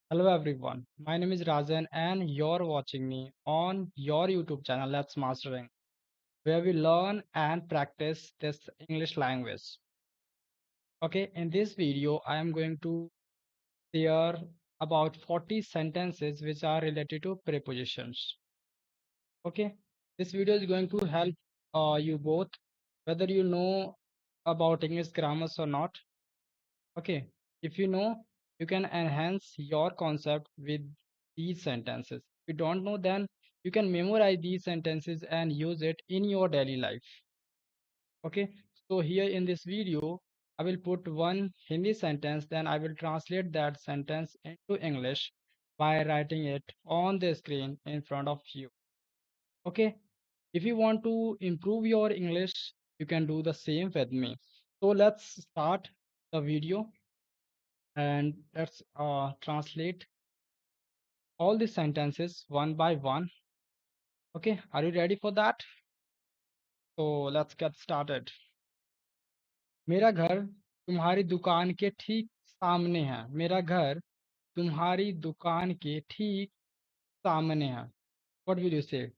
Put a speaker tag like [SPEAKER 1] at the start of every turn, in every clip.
[SPEAKER 1] Hello everyone, my name is Rajan and you're watching me on your YouTube channel Let's Mastering, where we learn and practice this English language. Okay, in this video, I am going to share about 40 sentences which are related to prepositions. Okay, this video is going to help you both, whether you know about English grammars or not. Okay, if you know, you can enhance your concept with these sentences. If you don't know, then you can memorize these sentences and use it in your daily life. Okay, so here in this video, I will put one Hindi sentence, then I will translate that sentence into English by writing it on the screen in front of you. Okay, if you want to improve your English, you can do the same with me. So let's start the video and let's translate all the sentences one by one. Okay, are you ready for that? So let's get started. मेरा घर तुम्हारी दुकान के ठीक सामने है. मेरा घर तुम्हारी दुकान के ठीक सामने है. What will you say?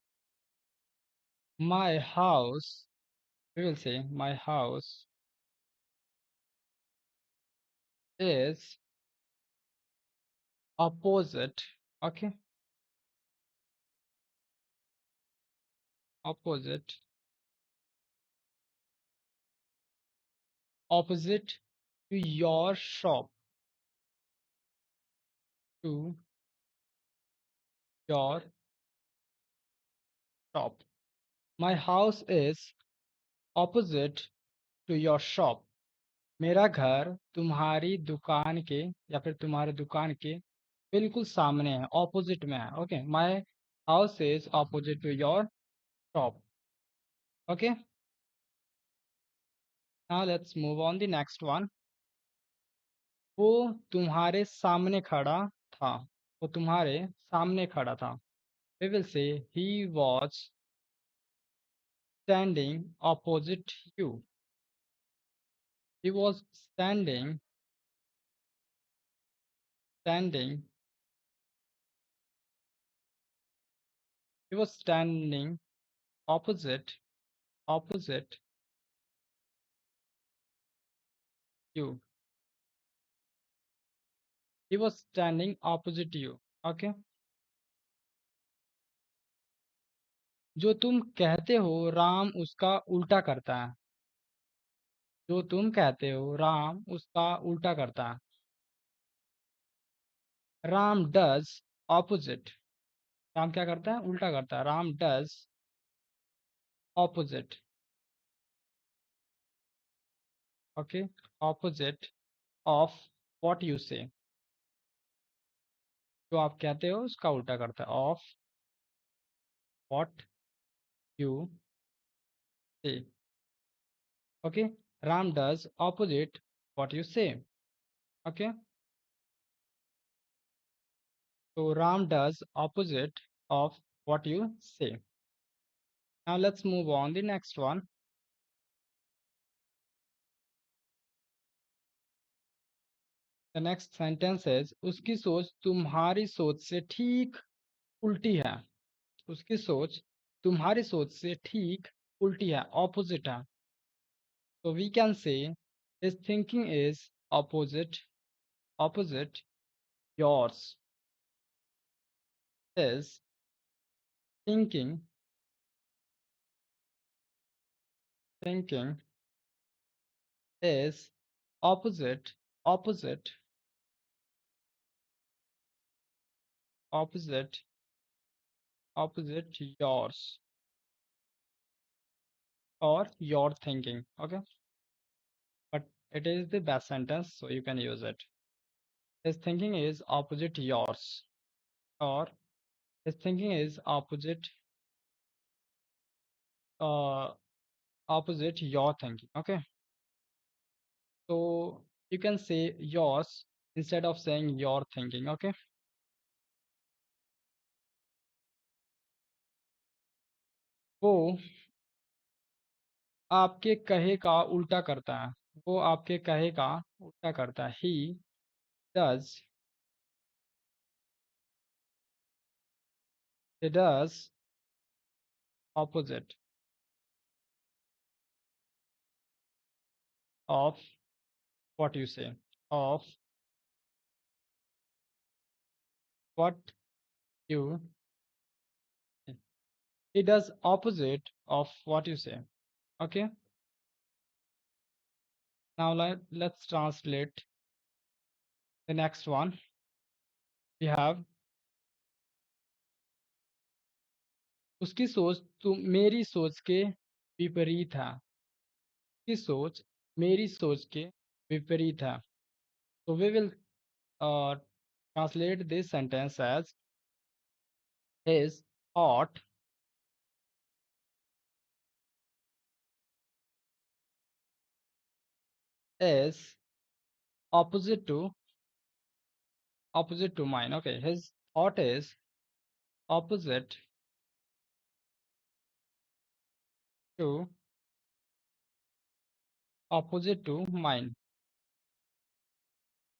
[SPEAKER 1] My house, we will say my house is opposite. Okay, opposite, opposite to your shop, to your shop. My house is opposite to your shop. मेरा घर तुम्हारी दुकान के या फिर तुम्हारे दुकान के बिल्कुल सामने है, ऑपोजिट में है. Okay, my house is opposite to your shop. Okay, now let's move on the next one. वो तुम्हारे सामने खड़ा था. वो तुम्हारे सामने खड़ा था. We will say he was standing opposite you. He was standing he was standing opposite you. He was standing opposite you. Okay. जो तुम कहते हो राम उसका उल्टा करता है. जो तुम कहते हो राम उसका उल्टा करता है. Ram does opposite. राम क्या करता है? उल्टा करता है. Ram does opposite. Okay, opposite of what you say. जो आप कहते हो उसका उल्टा करता है. Of what you say. Okay, Ram does opposite what you say. Okay, so Ram does opposite of what you say. Now let's move on the next one. The next sentence is उसकी सोच तुम्हारी सोच से ठीक उल्टी है. उसकी सोच तुम्हारी सोच से ठीक उल्टी है, opposite है. So we can say his thinking is opposite yours. His thinking is opposite opposite opposite opposite yours or your thinking. Okay, but it is the best sentence, so you can use it. His thinking is opposite yours, or his thinking is uh opposite your thinking. Okay, so you can say yours instead of saying your thinking. Okay, वो आपके कहे का उल्टा करता है. वो आपके कहे का उल्टा करता है. He does He does opposite of what you say. Of what you say. He does opposite of what you say. Okay. Now let's translate the next one. We have उसकी सोच तो मेरी सोच के विपरीत है. उसकी सोच मेरी सोच के विपरीत है. So we will uh, translate this sentence as his thought is opposite to mine. Okay, his thought is opposite to mine,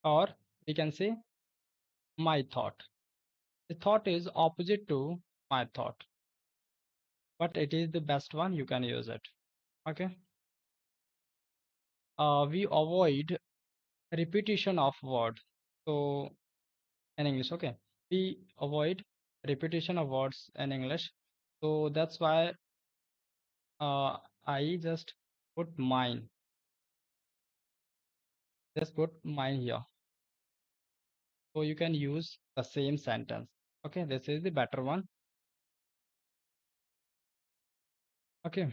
[SPEAKER 1] or we can say my thought. The thought is opposite to my thought, but it is the best one. You can use it. Okay. We avoid repetition of word. So in English, okay, we avoid repetition of words in English. So that's why uh, I just put mine. Just put mine here. So you can use the same sentence. Okay, this is the better one. Okay.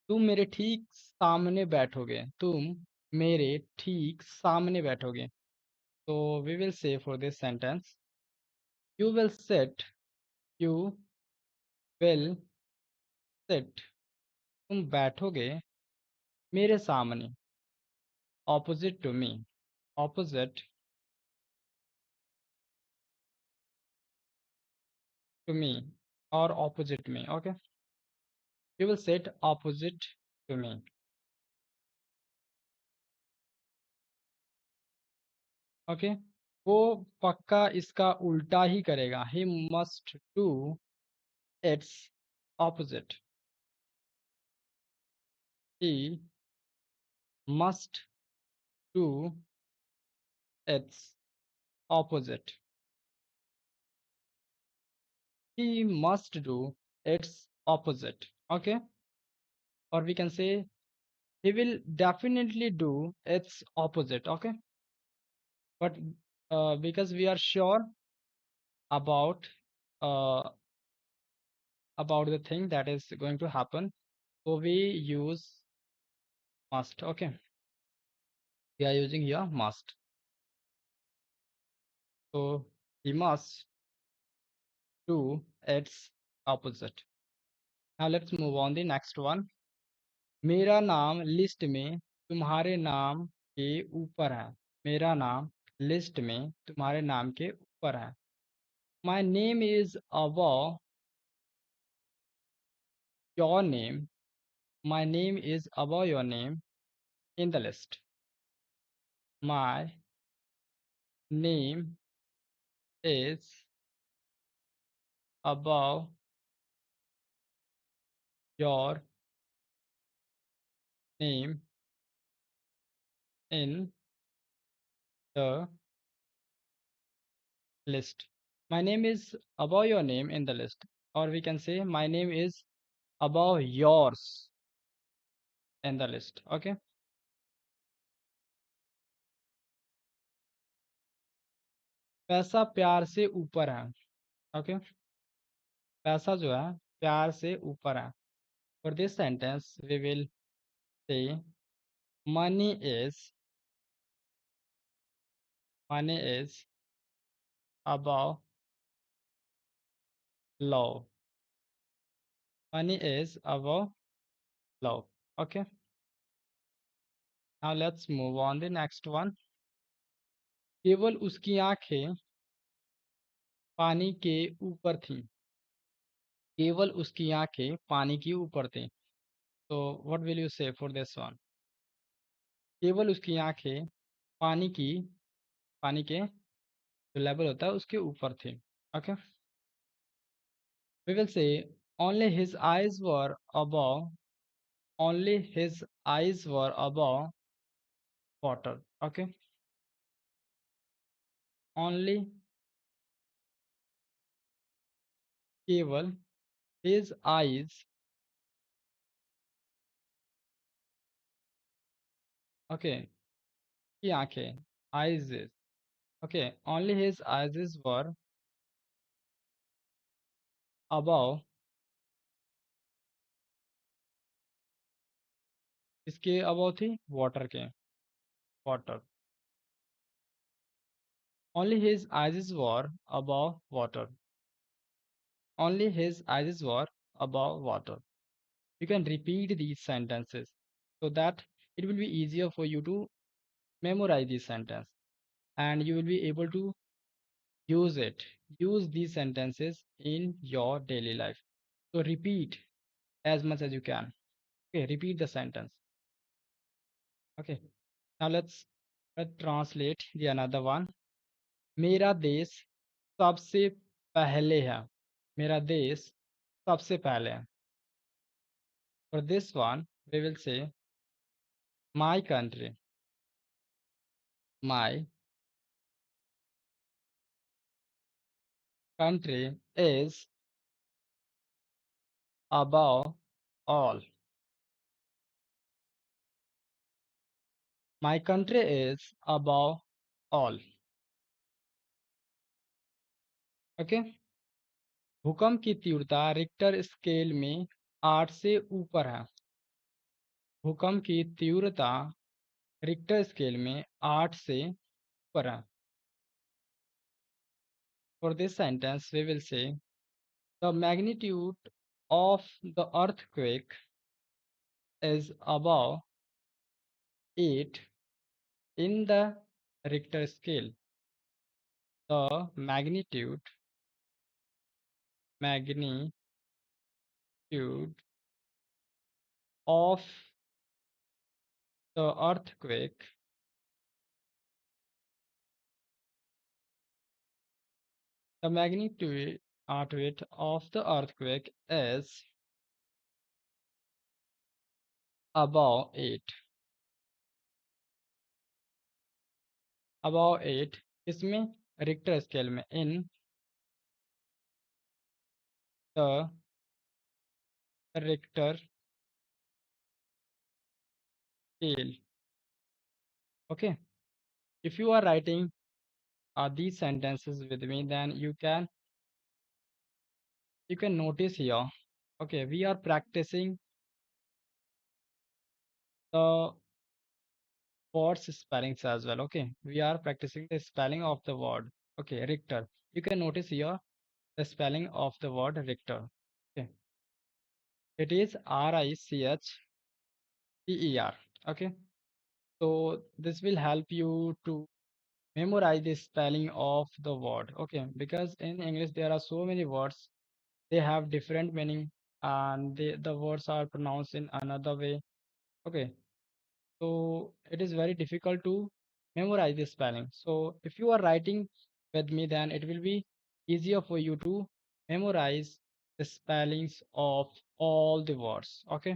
[SPEAKER 1] तुम मेरे ठीक सामने बैठोगे. तुम मेरे ठीक सामने बैठोगे. So we will say for this sentence, you will sit. You will sit. तुम बैठोगे मेरे सामने. Opposite to me. Opposite to me or opposite me. Okay. You will sit opposite to me. Okay. वो पक्का इसका उल्टा ही करेगा. He must do its opposite. He must do its opposite. He must do its opposite. Okay. Or we can say he will definitely do its opposite. Okay. But because we are sure about uh, about the thing that is going to happen, so we use must. Okay, we are using here must. So he must do its opposite. Now let's move on the next one. मेरा नाम list में तुम्हारे नाम के ऊपर है. मेरा नाम लिस्ट में तुम्हारे नाम के ऊपर है. My name is above your name. My name is above your name in the list. My name is above your name in the list. My name is above your name in the list. Or we can say my name is above yours in the list. Okay. पैसा प्यार से ऊपर है. Okay. पैसा जो है प्यार से ऊपर है. For this sentence we will say money is above love. Money is above love. Okay. Now let's move on the next one. केवल उसकी आंखें पानी के ऊपर थीं. केवल उसकी आंखें पानी के ऊपर थीं. तो व्हाट विल यू से फॉर दिस वन. केवल उसकी आंखें पानी के जो लेवल होता है उसके ऊपर थी. Okay. We will say only his eyes were above, only his eyes were above water. Okay, only केवल his eyes, okay, की आंखें, eyes, okay, only his eyes were above, इसके above थी water के, water. Only his eyes were above water. Only his eyes were above water. You can repeat these sentences so that it will be easier for you to memorize this sentence and you will be able to use it. Use these sentences in your daily life. So repeat as much as you can. Okay, repeat the sentence. Okay, now let's translate the another one. मेरा देश सबसे पहले है. मेरा देश सबसे पहले है. For this one, we will say my country. My country is above all. My country is above all. Okay. भूकंप की तीव्रता रिक्टर स्केल में 8 से ऊपर है. भूकंप की तीव्रता रिक्टर स्केल में 8 से ऊपर है. For this sentence, we will say the magnitude of the earthquake is above 8 in the Richter scale. The magnitude of the earthquake the magnitude of the earthquake is above 8. Above 8 इसमें Richter scale में in the Richter scale. Okay, if you are writing these sentences with me, then you can notice here. Okay, we are practicing the words spellings as well. Okay, we are practicing the spelling of the word. Okay, Richter. You can notice here the spelling of the word Richter. Okay, it is Richter. Okay, so this will help you to memorize the spelling of the word. Okay, because in English there are so many words, they have different meaning and the words are pronounced in another way. Okay, so it is very difficult to memorize the spelling. So if you are writing with me, then it will be easier for you to memorize the spellings of all the words. Okay,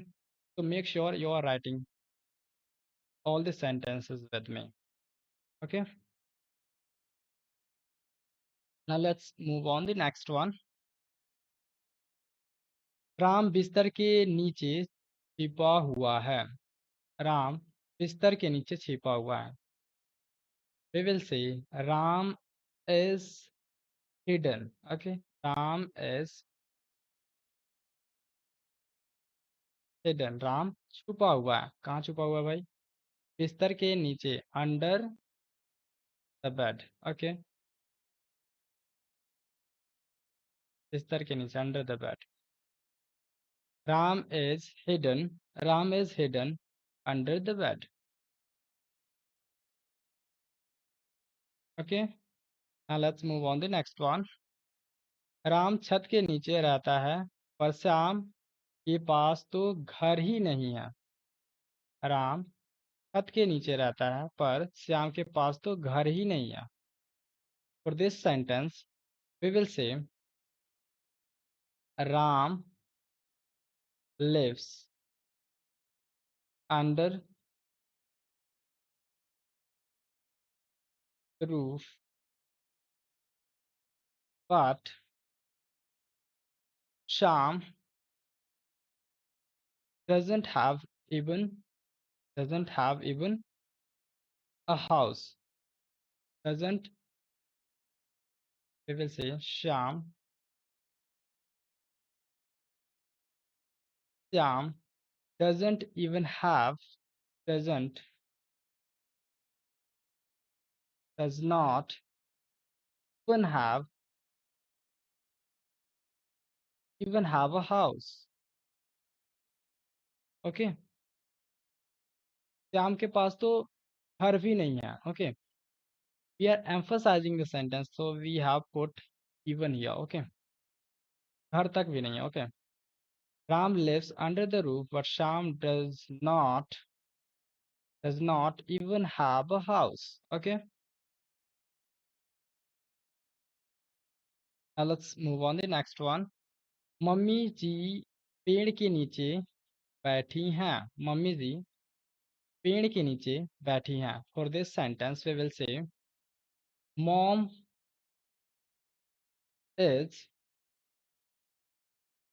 [SPEAKER 1] so make sure you are writing all the sentences with me. Okay, now let's move on the next one. Ram बिस्तर के नीचे छिपा हुआ है. राम बिस्तर के नीचे छिपा हुआ है. We will say Ram is hidden. Okay, Ram is hidden. Ram छुपा हुआ है. कहाँ छुपा हुआ है भाई? बिस्तर के नीचे, अंडर द बेड. ओके, बिस्तर के नीचे, under the bed. Ram is hidden. Ram is hidden under the bed. Okay, now let's move on the next one. Ram छत के नीचे रहता है पर श्याम के पास तो घर ही नहीं है. राम छत के नीचे रहता है पर श्याम के पास तो घर ही नहीं है. For this sentence, we will say Ram lives under the roof, but Sham doesn't have even doesn't have even a house. Doesn't We will say Sham doesn't even have doesn't does not even have a house. Okay, Shyam के पास तो घर भी नहीं है. Okay, we are emphasizing the sentence, so we have put even here. Okay, घर तक भी नहीं है. Okay, Ram lives under the roof, but Sham does not even have a house. Okay, now let's move on the next one. Mummy ji पेड़ के नीचे बैठी हैं. मम्मी जी पेड़ के नीचे बैठी हैं. For this sentence we will say mom is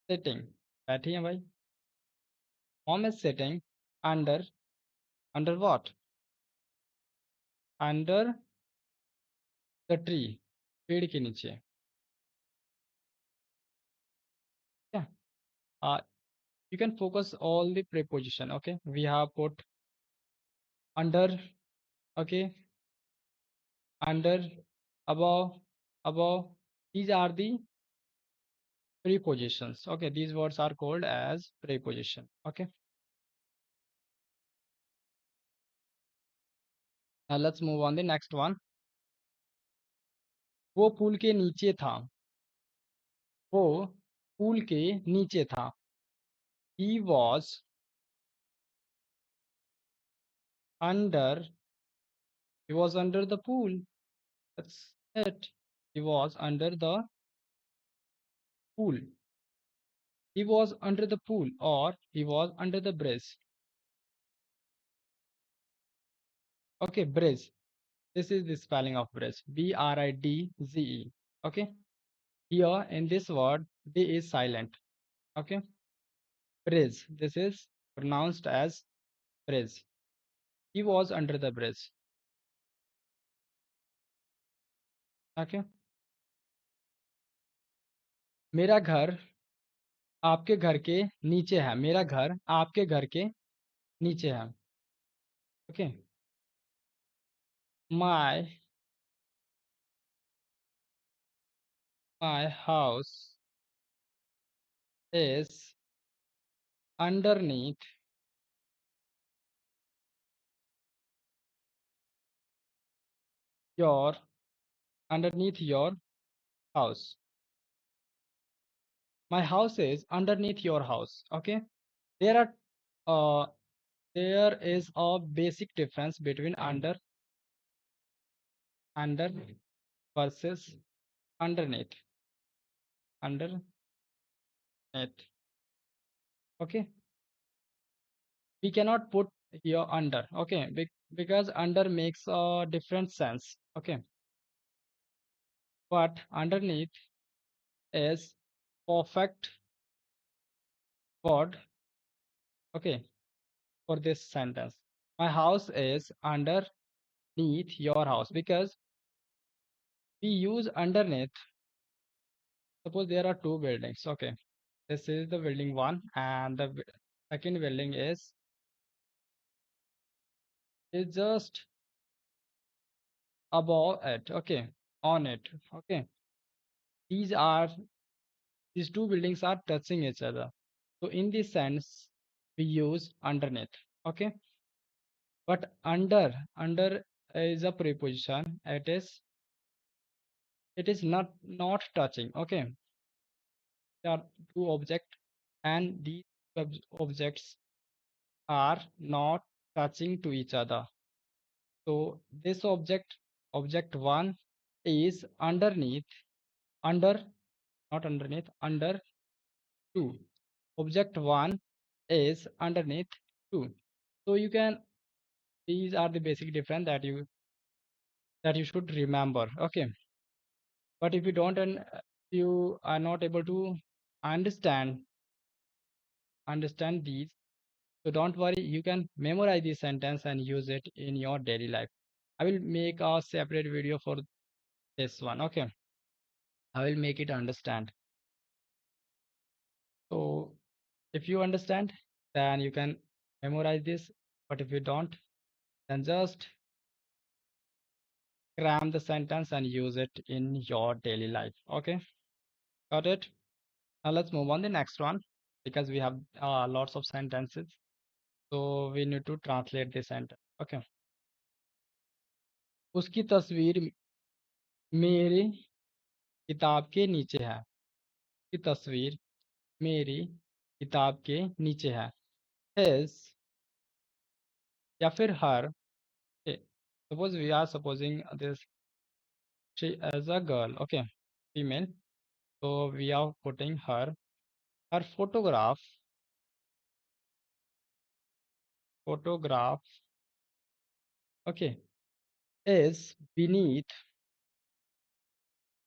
[SPEAKER 1] sitting. बैठी हैं भाई. Mom is sitting under under what? Under the tree. पेड़ के नीचे. Yeah. Uh, you can focus all the preposition. Okay. We have put under. Okay. Under, above, above. These are the prepositions. Okay. These words are called as preposition. Okay. Now let's move on the next one. वो पुल के नीचे था. वो पुल के नीचे था. He was under. He was under the pool. That's it. He was under the pool. He was under the pool, or he was under the bridge. Okay, bridge. This is the spelling of bridge. B-R-I-D-Z-E. Okay. Here in this word, D is silent. Okay. Bridge. This is pronounced as bridge. He was under the bridge. Okay. मेरा घर आपके घर के नीचे है. मेरा घर आपके घर के नीचे है. Okay. My my house is underneath your your house. My house is underneath your house. Okay. There are uh there is a basic difference between under versus underneath. Underneath. Okay. We cannot put here under. Okay. Because under makes a different sense. Okay. But underneath is perfect word. Okay. For this sentence. My house is underneath your house, because we use underneath. Suppose there are two buildings. Okay. This is the building one, and the second building is just above it. Okay. On it. Okay. These are these two buildings are touching each other. So in this sense, we use underneath. Okay. But under is a preposition. It is not touching. Okay. There are two objects, and these objects are not touching to each other. So this object one is underneath, under, not underneath, under 2. Object 1 is underneath 2. So you can, these are the basic difference that you should remember. Okay. But if you don't and you are not able to understand these, so don't worry, you can memorize this sentence and use it in your daily life. I will make a separate video for this one. Okay. I will make it understand. So if you understand, then you can memorize this. But if you don't, then just cram the sentence and use it in your daily life. Okay. Got it? Now let's move on the next one because we have lots of sentences. So we need to translate the sentence. Okay. उसकी तस्वीर मेरी किताब के नीचे है. उसकी तस्वीर मेरी किताब के नीचे है. His या फिर her. Okay. Suppose we are supposing this she as a girl. Okay. Female. So we are putting her. Her photograph. Okay. Is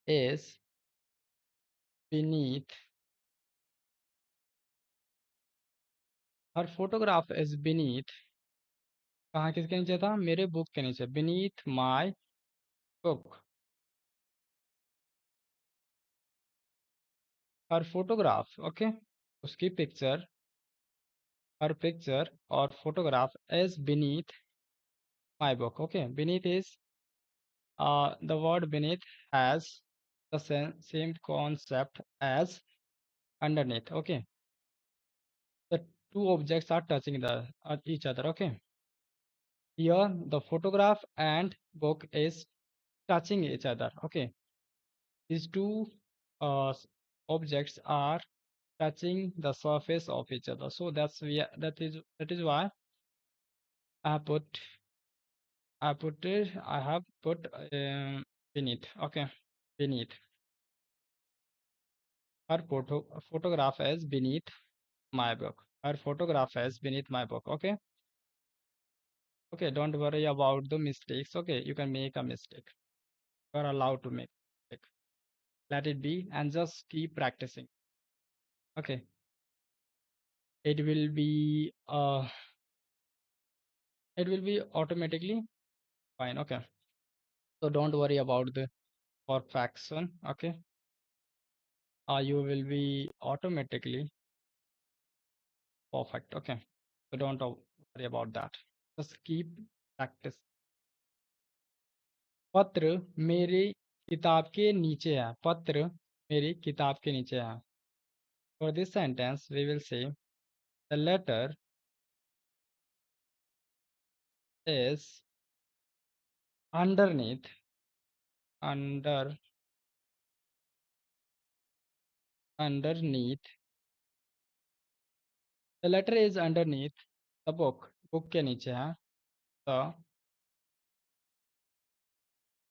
[SPEAKER 1] is beneath. Her photograph is beneath. कहाँ किसके नीचे था? मेरे बुक के नीचे. Beneath my book. Her photograph. Okay. उसकी picture. Her picture or photograph is beneath my book. Okay. Beneath is the word beneath has the same concept as underneath. Okay. The two objects are touching each other. Okay. Here the photograph and book is touching each other. Okay. These two objects are touching the surface of each other. So that is why I put I have put beneath. Okay. Beneath. Her photograph is beneath my book. Her photograph is beneath my book. Okay. Okay. Don't worry about the mistakes. Okay. You can make a mistake. You are allowed to make mistake. Let it be and just keep practicing. Okay. It will be uh it will be automatically fine. Okay. So don't worry about the perfection. Okay. You will be automatically perfect. Okay. So don't worry about that. Just keep practice. पत्र मेरी किताब के नीचे है. पत्र मेरी किताब के नीचे है. For this sentence, we will say the letter is underneath under underneath. The letter is underneath the book. Book के नीचे है.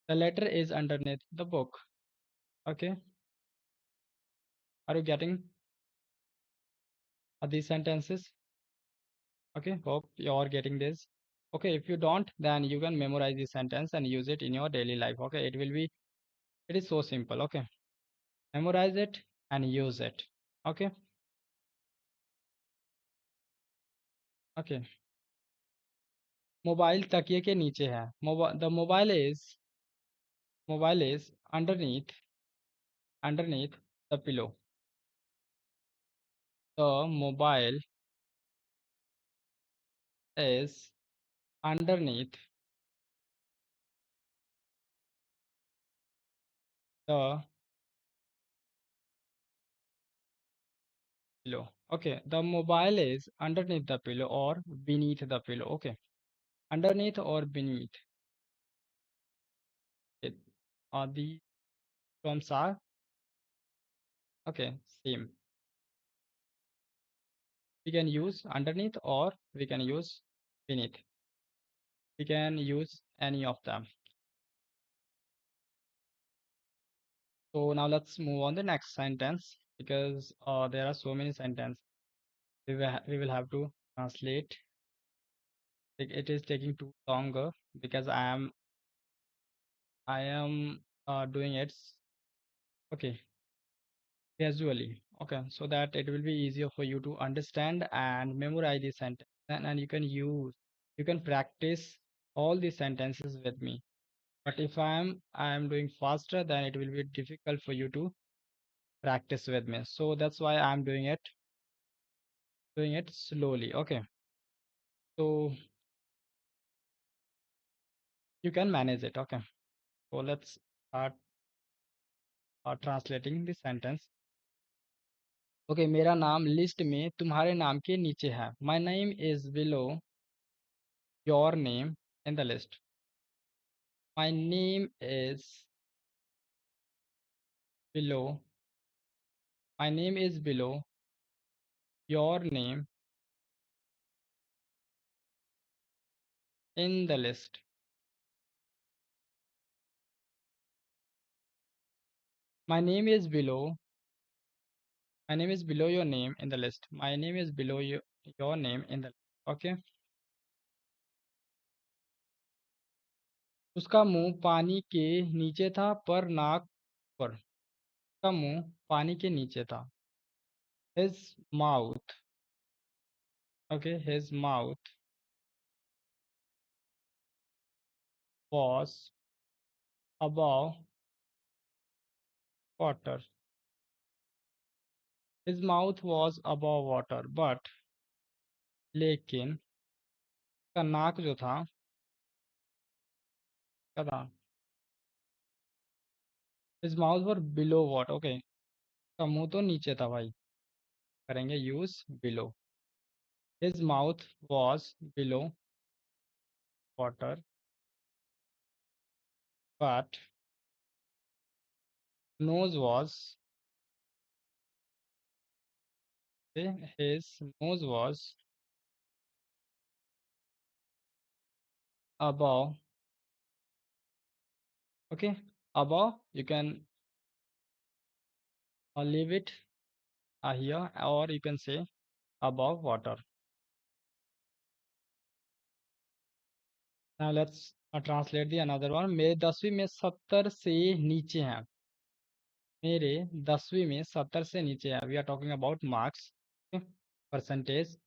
[SPEAKER 1] The letter is underneath the book. Okay. Are you getting these sentences? Okay. Hope you are getting this. Okay. If you don't, then you can memorize this sentence and use it in your daily life. Okay. It is so simple. Okay. Memorize it and use it. Okay. Okay. Mobile तकिए के नीचे है. The mobile is underneath the pillow. The mobile is underneath the pillow. Okay. The mobile is underneath the pillow or beneath the pillow. Okay. Underneath or beneath. It, the terms are okay. Same. We can use underneath or we can use beneath. We can use any of them. So now let's move on the next sentence. because there are so many sentences. We will have to translate. It is taking too longer because I am doing it. Okay, casually. Okay, so that it will be easier for you to understand and memorize the sentence, and you can practice all the sentences with me. But if I am doing faster, then it will be difficult for you to practice with me. So that's why I'm doing it slowly. Okay, so you can manage it. Okay, so let's start translating the sentence. Okay मेरा नाम list में तुम्हारे नाम के नीचे है माई name is below your name in the list my name is below my name is below your name in the list my name is below my name is below your name in the list my name is below your name in the list okay उसका मुंह पानी के नीचे था पर नाक पर उसका मुंह पानी के नीचे था his mouth okay his mouth was above water. His mouth was above water, but लेकिन उसका नाक जो था क्या था his mouth was below water. Okay, उसका मुंह तो नीचे था भाई करेंगे use below. His mouth was below water, but nose was okay, his nose was above. Okay, above you can leave it here or you can say above water. Now let's translate the another one. मेरे 10वीं में 70 से नीचे हैं मेरे 10वीं में 70 से नीचे है we are talking about marks percentage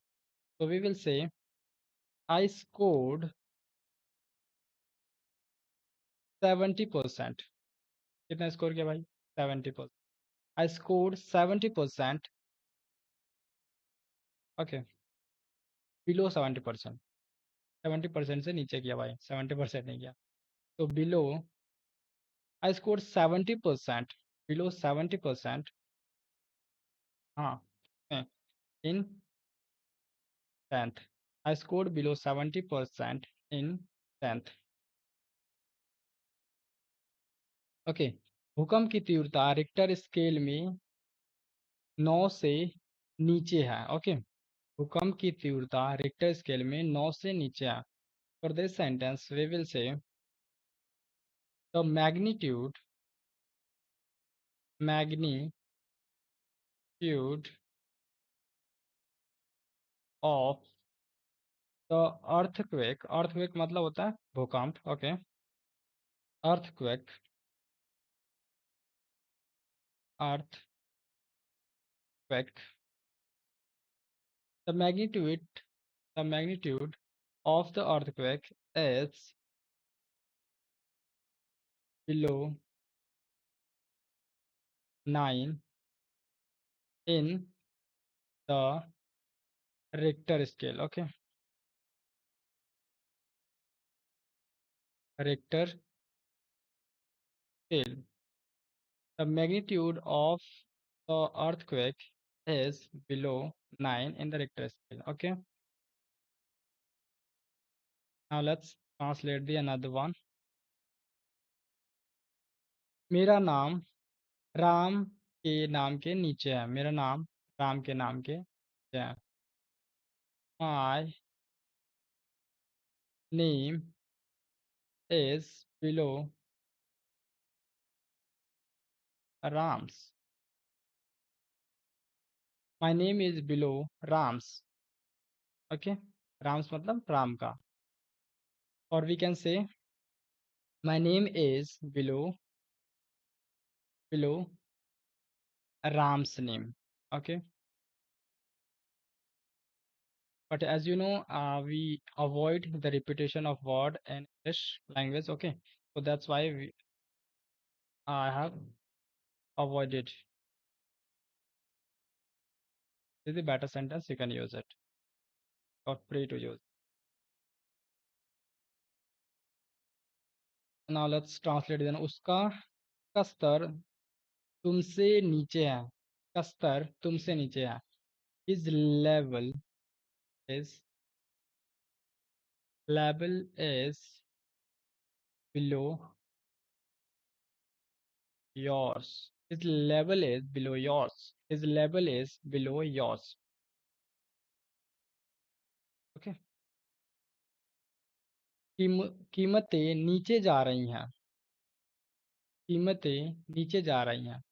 [SPEAKER 1] so we will say I scored 70%. कितना स्कोर किया भाई 70%. I scored 70%. Okay below 70%. 70% से नीचे किया भाई 70% नहीं किया तो बिलो I scored 70% बिलो 70%. हाँ in 10th. I scored below 70% in 10th. Okay भूकंप की तीव्रता रिक्टर स्केल में 9 से नीचे है ओके भूकंप की तीव्रता रिक्टर स्केल में 9 से नीचे है for this sentence we will say the magnitude of the earthquake मतलब होता है भूकंप okay earthquake earthquake the magnitude of the earthquake is below 9 in the Richter scale. Okay, Richter scale. The magnitude of the earthquake is below 9 in the Richter scale. Okay, now let's translate the another one. मेरा नाम राम के नाम के नीचे है मेरा नाम राम के नाम के नीचे है My name is below Ram's. My name is below Ram's. Okay, Ram's मतलब राम का. और we can say my name is below Ram's name. Okay. But as you know, we avoid the repetition of word in English language. Okay, so that's why I have avoided. This is a better sentence. You can use it. Or free to use. Now let's translate. Then उसका का स्तर तुमसे नीचे है. का स्तर तुमसे नीचे है. His is level is below yours. His level is below yours. His level is below yours. Okay. कीमतें नीचे जा रही हैं. कीमतें नीचे जा रही हैं.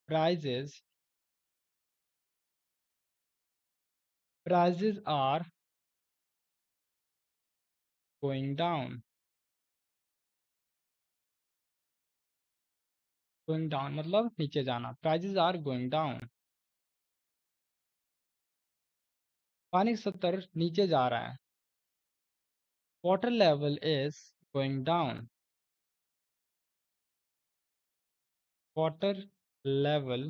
[SPEAKER 1] Prices are going down. Going down मतलब नीचे जाना. Prices are going down. पानी का स्तर नीचे जा रहा है. Water level is going down. Water level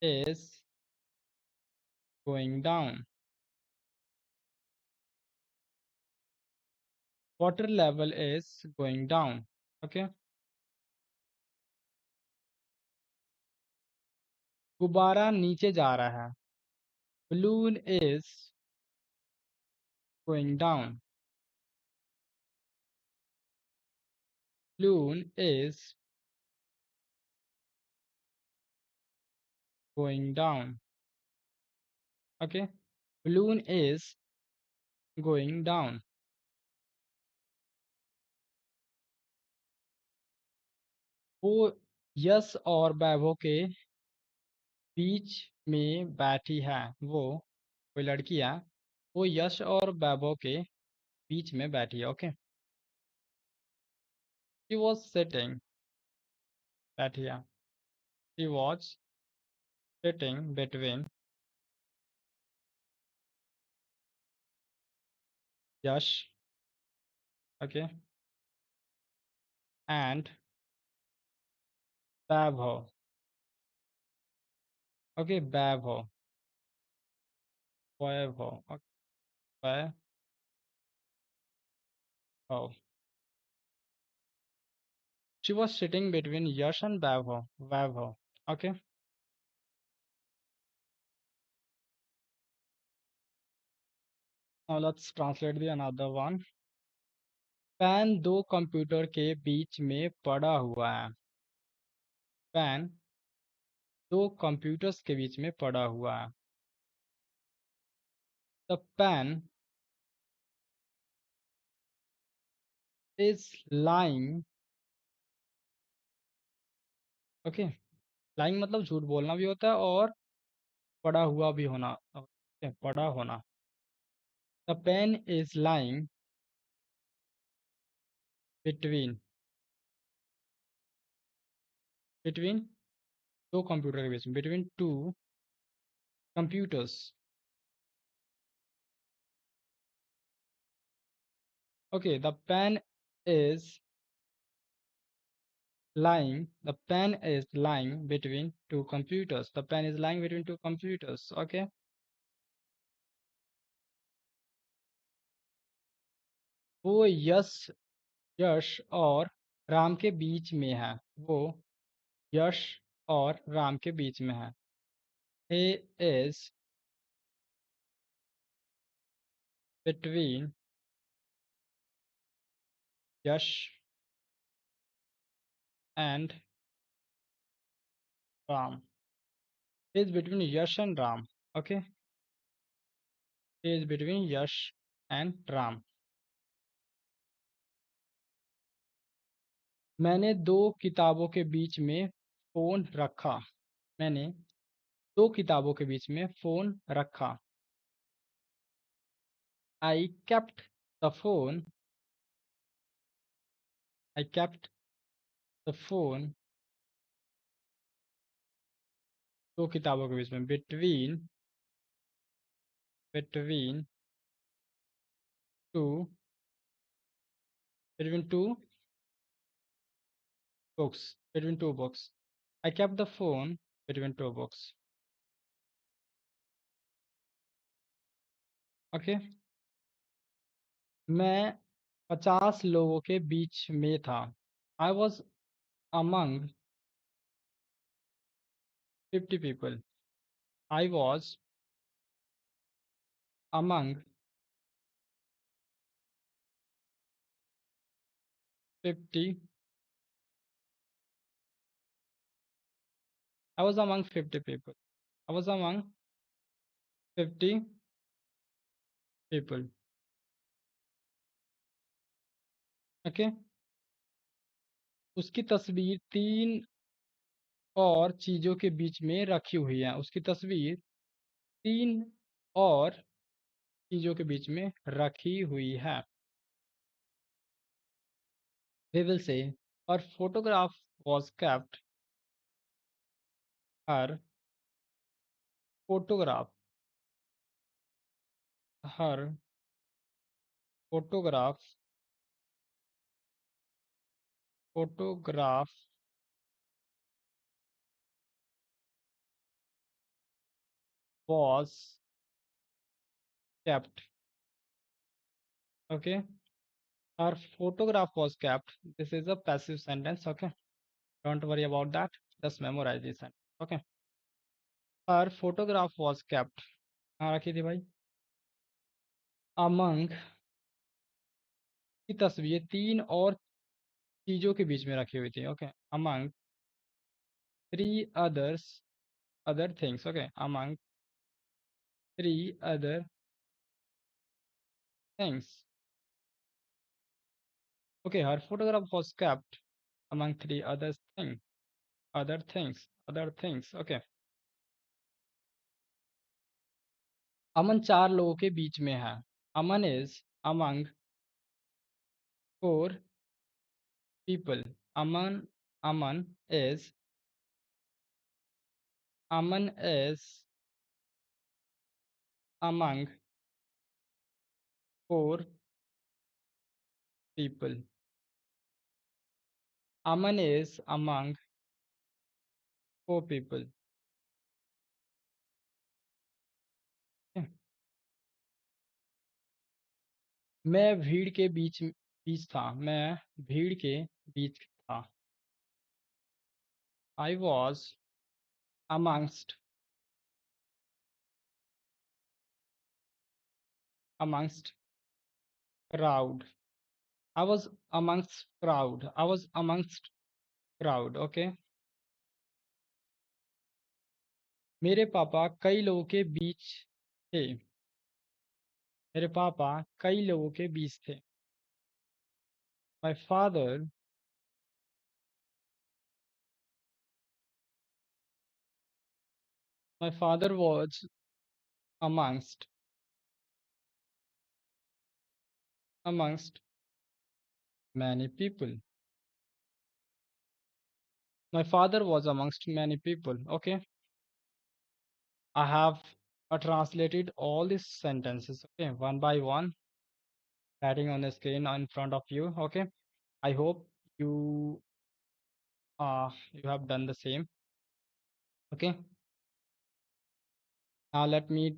[SPEAKER 1] is going down. Water level is going down. Okay. गुब्बारा नीचे जा रहा है. Balloon is going down. Balloon is going down. Okay. Balloon is going down. वो यश और वैभव के बीच में बैठी है. वो कोई लड़की है. वो यश और वैभव के बीच में बैठी है. ओके. She was sitting. बैठी है. She was sitting between Yash. Okay. And Vaibhav. Okay. Vaibhav. Vaibhav. Vaibhav. She was sitting between Yash and Vaibhav. Vaibhav. Okay. Now let's translate the another one. Pen दो computer के बीच में पड़ा हुआ है. Pen दो कंप्यूटर्स के बीच में पड़ा हुआ है. The pen is lying. Okay. Lying मतलब झूठ बोलना भी होता है और पड़ा हुआ भी होना. Okay, पड़ा होना. The pen is lying between दो कंप्यूटर के बीच में. Between two computers. Okay, the pen is lying between two computers. The pen is lying between two computers. Okay. वो यश और राम के बीच में है. वो यश और राम के बीच में है. He is between Yash and Ram. He is between Yash and Ram. Okay. He is between Yash and Ram. मैंने दो किताबों के बीच में फोन रखा. मैंने दो किताबों के बीच में फोन रखा। I kept the phone. I kept the phone. दो किताबों के बीच में, between, between two, between two books, between two books. I kept the phone between two books. Okay. मैं 50 लोगों के बीच में था। I was among 50 people. I was among 50। I was among 50 people. I was among 50 people. Okay. उसकी तस्वीर तीन और चीजों के बीच में रखी हुई है। उसकी तस्वीर तीन और चीजों के बीच में रखी हुई है। We will say her photograph was kept. Her photograph. Her photograph. Photograph was kept. Okay. Her photograph was kept. This is a passive sentence. Okay. Don't worry about that. Just memorize this sentence. Okay. Her photograph was kept. हाँ रखी थी भाई। Among की तस्वीर तीन और चीजों के बीच में रखी हुई थी। Okay. Among three others, other things. Okay. Among three other things. Okay. Her photograph was kept among three other things, other things, other things. Okay. Aman चार लोगों के बीच में है। Aman is among four people. Aman, Aman is, Aman is among four people. Aman is among four people. Okay. मैं भीड़ के बीच बीच था। मैं भीड़ के बीच था। I was amongst, amongst crowd. I was amongst crowd. I was amongst crowd. Okay. मेरे पापा कई लोगों के बीच थे। मेरे पापा कई लोगों के बीच थे। My father, my father was amongst, amongst many people. My father was amongst many people. Okay. I have translated all these sentences, okay, one by one, writing on the screen in front of you. Okay. I hope you you have done the same. Okay. Now let me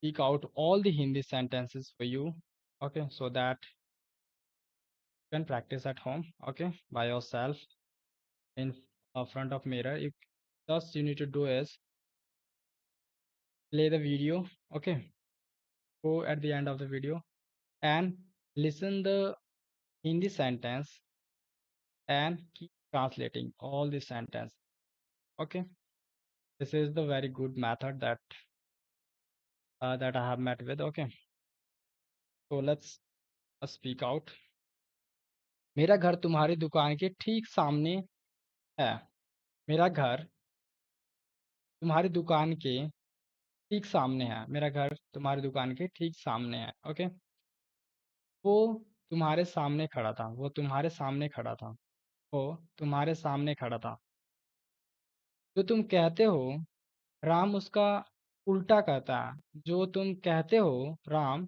[SPEAKER 1] speak out all the Hindi sentences for you. Okay, so that you can practice at home. Okay, by yourself in front of mirror. You just you need to do is play the video. Okay, go at the end of the video and listen the Hindi sentence and keep translating all the sentence. Okay, this is the very good method that that I have met with. Okay, so let's speak out. मेरा घर तुम्हारी दुकान के ठीक सामने है। मेरा घर तुम्हारी दुकान के ठीक सामने है। मेरा घर तुम्हारी दुकान के ठीक सामने है। ओके। वो तुम्हारे सामने खड़ा था। वो तुम्हारे सामने खड़ा था। वो तुम्हारे सामने खड़ा था। जो तुम कहते हो राम उसका उल्टा करता है। जो तुम कहते हो राम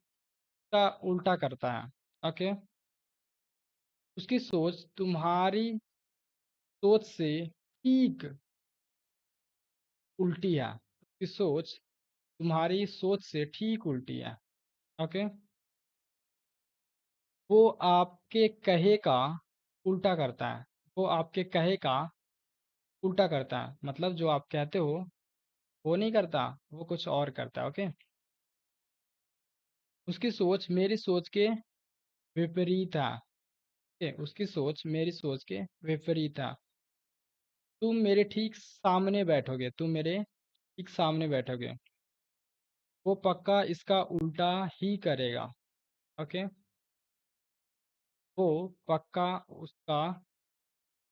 [SPEAKER 1] का उल्टा करता है। ओके। उसकी सोच तुम्हारी सोच से ठीक उल्टी है। उसकी सोच तुम्हारी सोच से ठीक उल्टी है। ओके। वो आपके कहे का उल्टा करता है। वो आपके कहे का उल्टा करता है, मतलब जो आप कहते हो वो नहीं करता, वो कुछ और करता है। ओके। उसकी सोच मेरी सोच के विपरीत है। ओके। उसकी सोच मेरी सोच के विपरीत है। तुम मेरे ठीक सामने बैठोगे। तुम मेरे ठीक सामने बैठोगे। वो पक्का इसका उल्टा ही करेगा। ओके। वो पक्का उसका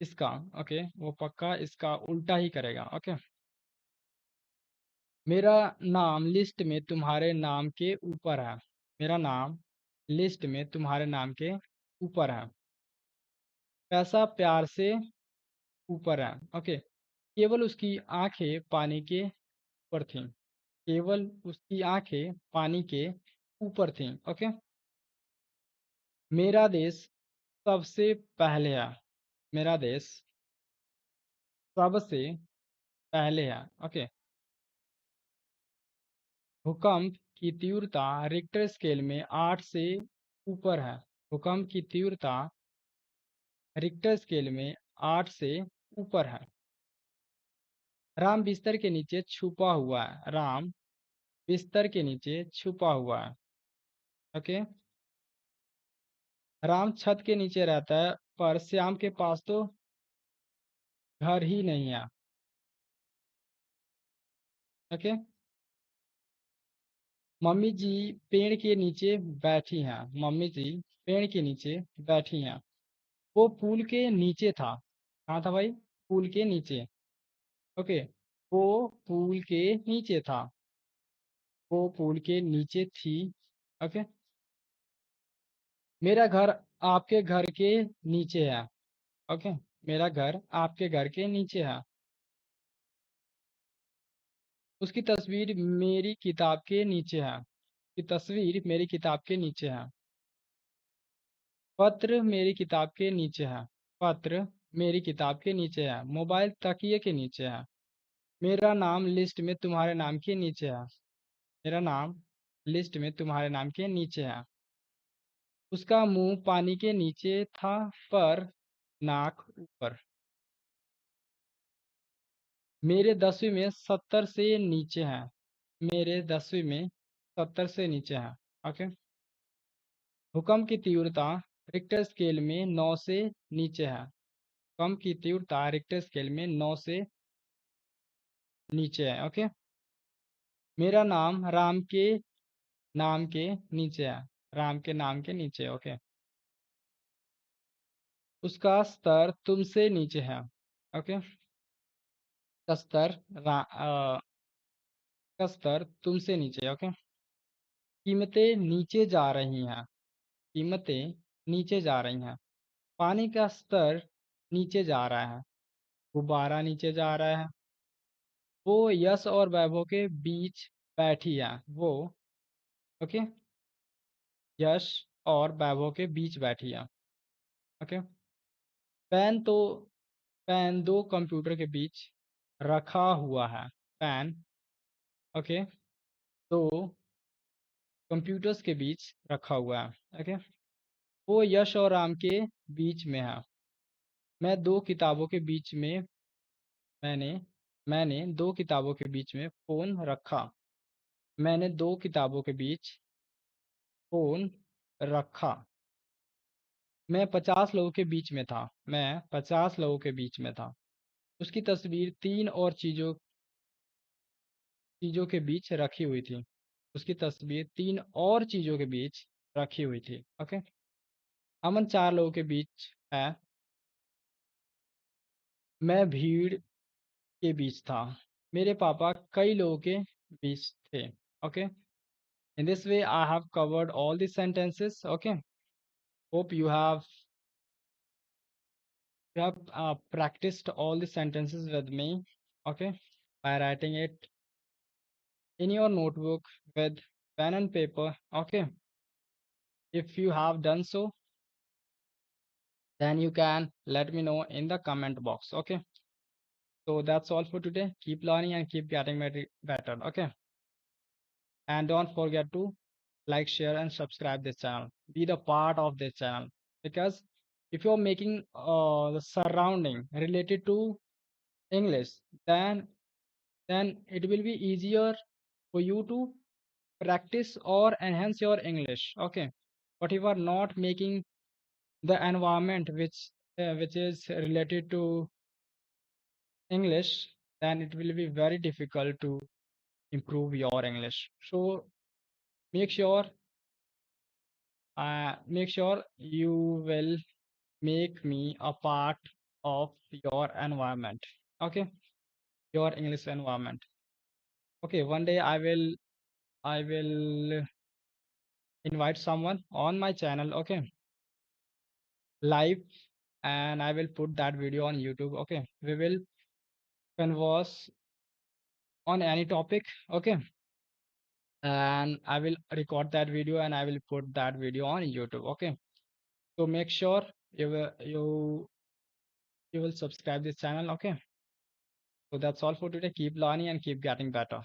[SPEAKER 1] इसका ओके, वो पक्का इसका उल्टा ही करेगा। ओके। मेरा नाम लिस्ट में तुम्हारे नाम के ऊपर है। मेरा नाम लिस्ट में तुम्हारे नाम के ऊपर है। पैसा प्यार से ऊपर है। ओके। केवल उसकी आंखें पानी के ऊपर थीं। केवल उसकी आंखें पानी के ऊपर थीं। ओके। मेरा देश सबसे पहले है। मेरा देश सबसे पहले है। ओके। भूकंप की तीव्रता रिक्टर स्केल में 8 से ऊपर है। भूकंप की तीव्रता रिक्टर स्केल में 8 से ऊपर है। राम बिस्तर के नीचे छुपा हुआ है। राम बिस्तर के नीचे छुपा हुआ है। ओके। राम छत के नीचे रहता है, पर श्याम के पास तो घर ही नहीं है। ओके। मम्मी जी पेड़ के नीचे बैठी हैं। मम्मी जी पेड़ के नीचे बैठी हैं। वो पुल के नीचे था। कहाँ था भाई? पुल के नीचे। ओके। वो पुल के नीचे था। वो पुल के नीचे थी। ओके। मेरा घर आपके घर के नीचे है। ओके। मेरा घर आपके घर के नीचे है। उसकी तस्वीर मेरी किताब के नीचे है। की तस्वीर मेरी किताब के नीचे है। पत्र मेरी किताब के नीचे है। पत्र मेरी किताब के नीचे है। मोबाइल तकिए के नीचे है। मेरा नाम लिस्ट में तुम्हारे नाम के नीचे है। मेरा नाम लिस्ट में तुम्हारे नाम के नीचे है। उसका मुंह पानी के नीचे था, पर नाक ऊपर। मेरे 10वीं में 70 से नीचे हैं। मेरे 10वीं में 70 से नीचे हैं। ओके। भूकंप की तीव्रता रिक्टर स्केल में 9 से नीचे है। भूकंप की तीव्रता रिक्टर स्केल में 9 से नीचे है। ओके। मेरा नाम राम के नाम के नीचे है। राम के नाम के नीचे। ओके। उसका स्तर तुमसे नीचे है। ओके। का स्तर का स्तर तुमसे नीचे। ओके। कीमतें नीचे जा रही हैं। कीमतें नीचे जा रही हैं। पानी का स्तर नीचे जा रहा है। गुब्बारा नीचे जा रहा है। वो यश और वैभव के बीच बैठी है। वो ओके, यश और वैभव के बीच बैठी है। ओके। पेन तो पेन दो कंप्यूटर के बीच रखा हुआ है। पेन ओके, दो कंप्यूटर्स के बीच रखा हुआ है। ओके। वो यश और राम के बीच में है। मैं दो किताबों के बीच में मैंने मैंने दो किताबों के बीच में फोन रखा। मैंने दो किताबों के बीच फोन रखा। मैं 50 लोगों के बीच में था। मैं 50 लोगों के बीच में था। उसकी तस्वीर तीन और चीजों के बीच रखी हुई थी। उसकी तस्वीर तीन और चीजों के बीच रखी हुई थी। ओके। अमन चार लोगों के बीच है। मैं भीड़ के बीच था। मेरे पापा कई लोगों के बीच थे. Okay. In this way, I have covered all the sentences. Okay. Hope you have practiced all the sentences with me. Okay. By writing it in your notebook with pen and paper. Okay. If you have done so, then you can let me know in the comment box. Okay. So that's all for today. Keep learning and keep getting better. Okay. And don't forget to like, share, and subscribe this channel. Be the part of this channel, because if you're making the surrounding related to English, then it will be easier for you to practice or enhance your English. Okay. But if you are not making the environment which is related to English, then it will be very difficult to improve your English. So make sure you will make me a part of your environment. Okay. Your English environment. Okay. One day I will invite someone on my channel. Okay. Live, and I will put that video on YouTube. Okay. We will converse on any topic. Okay. And I will record that video and I will put that video on YouTube. Okay. So make sure you will subscribe this channel. Okay. So that's all for today. Keep learning and keep getting better.